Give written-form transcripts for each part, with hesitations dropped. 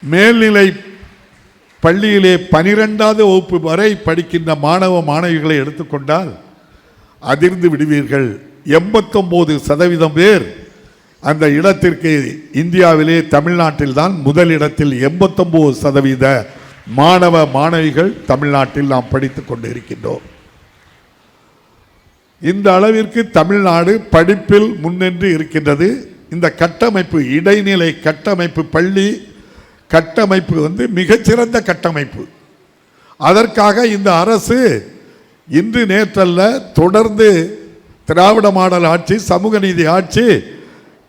மேல்நிலை பள்ளியிலே 12வது வகுப்பு வரை படிக்கின்ற மாணவ மாணவிகளை எடுத்துக்கொண்டால் அதிர்ந்து விடுவீர்கள். 89% பேர் அந்த இடத்திற்கு இந்தியாவிலே தமிழ்நாட்டில் தான் முதலிடத்தில். 89% மாணவ மாணவிகள் தமிழ்நாட்டில் நாம் படித்துக் கொண்டு இருக்கின்றோம். இந்த அளவிற்கு தமிழ்நாடு படிப்பில் முன்னின்று இருக்கின்றது. இந்த கட்டமைப்பு, இடைநிலை கட்டமைப்பு, பள்ளி கட்டமைப்பு மிகச்சிறந்த கட்டமைப்பு. அதற்காக இந்த அரசு இன்று நேற்றல்ல, தொடர்ந்து திராவிட மாடல் ஆட்சி, சமூக நீதி ஆட்சி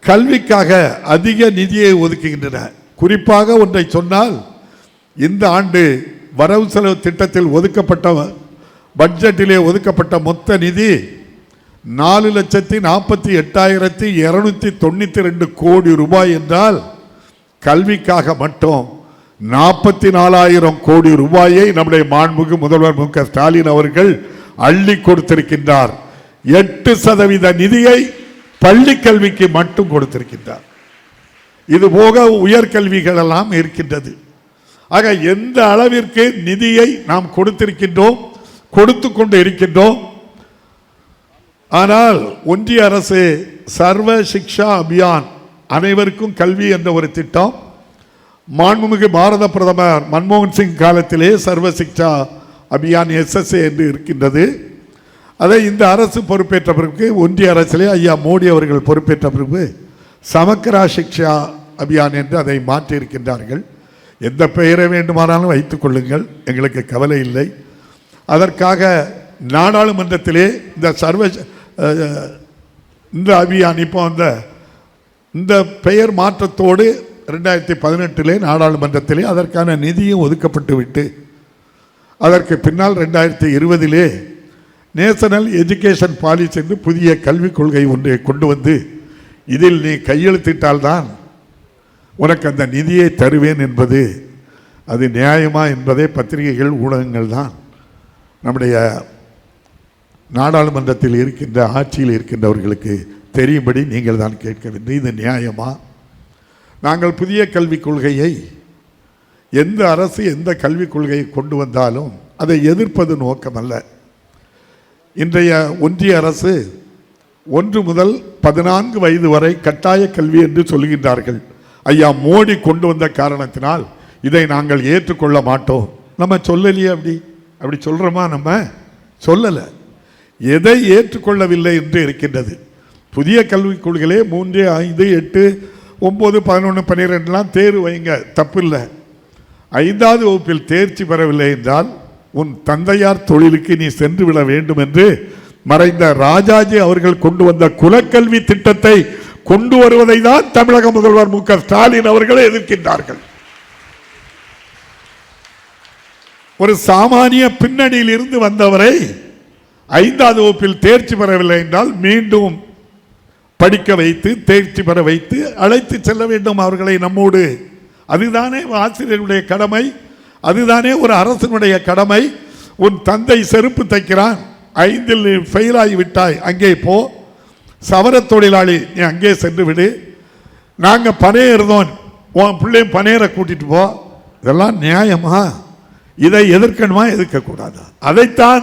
கல்விக்காக அதிக நிதியை ஒதுக்குகின்றன. குறிப்பாக ஒன்றை சொன்னால், இந்த ஆண்டு வரவு செலவு திட்டத்தில் ஒதுக்கப்பட்ட பட்ஜெட்டிலே ஒதுக்கப்பட்ட மொத்த நிதி 4,48,292 கோடி ரூபாய் என்றால், கல்விக்காக மட்டும் 44,000 கோடி ரூபாயை நம்முடைய மாண்புமிகு முதல்வர் மு க ஸ்டாலின் அவர்கள் அள்ளி கொடுத்திருக்கின்றார். 8% நிதியை பள்ளி கல்விக்கு மட்டும் கொடுத்திருக்கின்றார். இது போக உயர்கல்விகள் எல்லாம் இருக்கின்றது. ஆக எந்த அளவிற்கு நிதியை நாம் கொடுத்திருக்கின்றோம், கொடுத்து கொண்டு இருக்கின்றோம். ஆனால் ஒன்றிய அரசு சர்வ சிக்ஷா அபியான், அனைவருக்கும் கல்வி என்ற ஒரு திட்டம், மாண்புமிகு பாரத பிரதமர் மன்மோகன் சிங் காலத்திலே சர்வ சிக்ஷா அபியான் SSA என்று இருக்கின்றது. அதை இந்த அரசு பொறுப்பேற்ற பிறகு, ஒன்றிய அரசிலே ஐயா மோடி அவர்கள் பொறுப்பேற்ற பிறகு சமக்கரா சிக்ஷா அபியான் என்று அதை மாற்றி இருக்கின்றார்கள். எந்த பெயரை வேண்டுமானாலும் வைத்துக் கொள்ளுங்கள், எங்களுக்கு கவலை இல்லை. அதற்காக நாடாளுமன்றத்திலே இந்த இந்த அபியான் இப்போ இந்த பெயர் மாற்றத்தோடு 2018 நாடாளுமன்றத்திலே அதற்கான நிதியும் ஒதுக்கப்பட்டு விட்டு, அதற்கு பின்னால் 2020 நேஷனல் எஜுகேஷன் பாலிசி என்று புதிய கல்விக் கொள்கை ஒன்றை கொண்டு வந்து, இதில் நீ கையெழுத்திட்டால்தான் உனக்கு அந்த நிதியை தருவேன் என்பது அது நியாயமா என்பதை பத்திரிகைகள், ஊடகங்கள் தான் நம்முடைய நாடாளுமன்றத்தில் இருக்கின்ற, ஆட்சியில் இருக்கின்றவர்களுக்கு தெரியும்படி நீங்கள் தான் கேட்க வேண்டும். இது நியாயமா? நாங்கள் புதிய கல்விக் கொள்கையை, எந்த அரசு எந்த கல்விக் கொள்கையை கொண்டு வந்தாலும் அதை எதிர்ப்பது நோக்கமல்ல. இன்றைய ஒன்றிய அரசு 1 முதல் 14 வயது வரை கட்டாய கல்வி என்று சொல்கின்றார்கள். ஐயா மோடி கொண்டு வந்த காரணத்தினால் இதை நாங்கள் ஏற்றுக்கொள்ள மாட்டோம். நம்ம சொல்லலையே, அப்படி சொல்கிறோமா? நம்ம சொல்லலை. எதை ஏற்றுக்கொள்ளவில்லை என்று இருக்கின்றது. புதிய கல்விக் கொள்கையிலே 3, 5, 8, 9, 11, 12 தேர்வு வைங்க, தப்பில்லை. 5வது வகுப்பில் தேர்ச்சி பெறவில்லை என்றால் உன் தந்தையார் தொழிலுக்கு நீ சென்று விட வேண்டும் என்று மறைந்த ராஜாஜி அவர்கள் கொண்டு வந்த குலக்கல்வி திட்டத்தை கொண்டு வருவதை தான் தமிழக முதல்வர் மு க ஸ்டாலின் அவர்கள் எதிர்க்கின்றார்கள். ஒரு சாமானிய பின்னணியில் இருந்து வந்தவரை 5வது வகுப்பில் தேர்ச்சி பெறவில்லை என்றால் மீண்டும் படிக்க வைத்து, தேர்ச்சி பெற வைத்து அழைத்து செல்ல வேண்டும் அவர்களை நம்மோடு. அதுதானே ஆசிரியருடைய கடமை, அதுதானே ஒரு அரசனுடைய கடமை. உன் தந்தை செருப்பு தைக்கிறான், 5இல் ஃபெயில் ஆகிவிட்டாய், அங்கே போ. சவர தொழிலாளி, நீ அங்கே சென்று விடு. நாங்கள் பனையேறதோம், உன் பிள்ளை பனையரை கூட்டிட்டு போ. இதெல்லாம் நியாயமா? இதை எதிர்க்கணுமா, எதிர்க்கக்கூடாதா? அதைத்தான்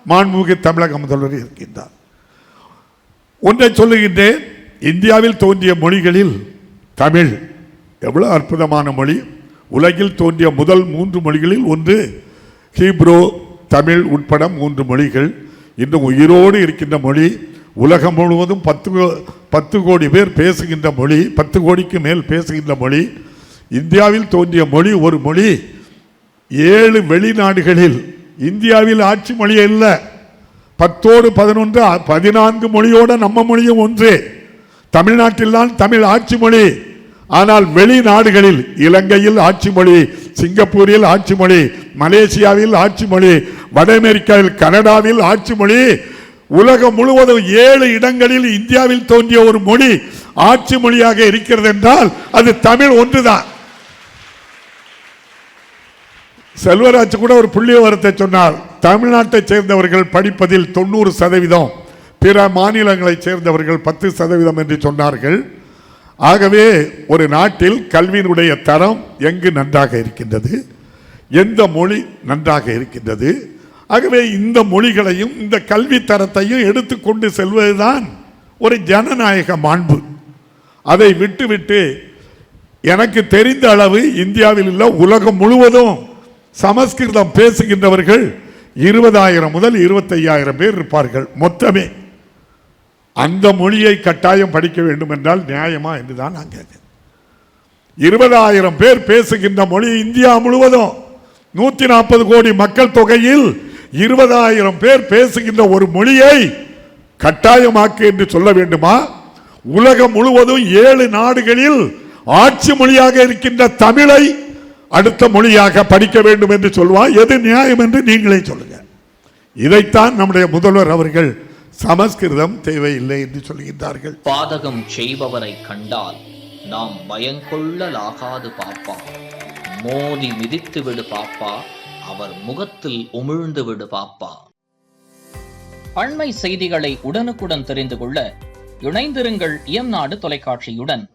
மாண்புமிகு தமிழக முதல்வர் இருக்கின்றார். ஒன்றை சொல்லுகின்றேன், இந்தியாவில் தோன்றிய மொழிகளில் தமிழ் எவ்வளவு அற்புதமான மொழி. உலகில் தோன்றிய முதல் 3 மொழிகளில் ஒன்று ஹீப்ரோ, தமிழ் உட்பட 3 மொழிகள் இன்னும் உயிரோடு இருக்கின்ற மொழி. உலகம் முழுவதும் 10 கோடி பேர் பேசுகின்ற மொழி, 10 கோடிக்கு மேல் பேசுகின்ற மொழி. இந்தியாவில் தோன்றிய மொழி ஒரு மொழி. 7 வெளிநாடுகளில் இந்தியாவில் ஆட்சி மொழியே இல்லை. 10ஓடு 11, 14 மொழியோட நம்ம மொழியும் ஒன்று. தமிழ்நாட்டில் தான் தமிழ் ஆட்சி மொழி. ஆனால் வெளிநாடுகளில், இலங்கையில் ஆட்சி மொழி, சிங்கப்பூரில் ஆட்சி மொழி, மலேசியாவில் ஆட்சி மொழி, வட அமெரிக்காவில், கனடாவில் ஆட்சி மொழி. உலகம் முழுவதும் 7 இடங்களில் இந்தியாவில் தோன்றிய ஒரு மொழி ஆட்சி மொழியாக இருக்கிறது என்றால் அது தமிழ் ஒன்றுதான். செல்வராஜ் கூட ஒரு புள்ளி விவரத்தை சொன்னார். தமிழ்நாட்டை சேர்ந்தவர்கள் படிப்பதில் 90%, பிற மாநிலங்களை சேர்ந்தவர்கள் 10% என்று சொன்னார்கள். ஆகவே ஒரு நாட்டில் கல்வியினுடைய தரம் எங்கு நன்றாக இருக்கின்றது, எந்த மொழி நன்றாக இருக்கின்றது, ஆகவே இந்த மொழிகளையும் இந்த கல்வி தரத்தையும் எடுத்துக்கொண்டு செல்வதுதான் ஒரு ஜனநாயக மாண்பு. அதை விட்டுவிட்டு எனக்கு தெரிந்த அளவு இந்தியாவில் உள்ள உலகம் முழுவதும் சமஸ்கிருதம் பேசுகின்றவர்கள் 20,000 முதல் 25,000 பேர் இருப்பார்கள் மொத்தமே. அந்த மொழியை கட்டாயம் படிக்க வேண்டும் என்றால் நியாயமா என்றுதான் நான் கேட்கிறேன். 20,000 பேர் பேசுகின்ற மொழி இந்தியா முழுவதும் 140 கோடி மக்கள் தொகையில் 20,000 பேர் பேசுகின்ற ஒரு மொழியை கட்டாயமாக்கு என்று சொல்ல வேண்டுமா? உலகம் முழுவதும் 7 நாடுகளில் ஆட்சி மொழியாக இருக்கின்ற தமிழை அடுத்த மொழியாக படிக்க வேண்டும் என்று சொல்வார். எது நியாயம் என்று நீங்களே சொல்லுங்க. இதைத்தான் நம்முடைய முதல்வர் அவர்கள் சமஸ்கிருதம் தேவையில்லை என்று சொல்கின்றார்கள். பாதகம் செய்பவரை கண்டால் நாம் பயங்கொள்ளலாகாது பாப்பா, மோதி மிதித்து விடு பாப்பா, அவர் முகத்தில் உமிழ்ந்து விடு பாப்பா. அண்மை செய்திகளை உடனுக்குடன் தெரிந்து கொள்ள இணைந்திருங்கள் இயம்நாடு தொலைக்காட்சியுடன்.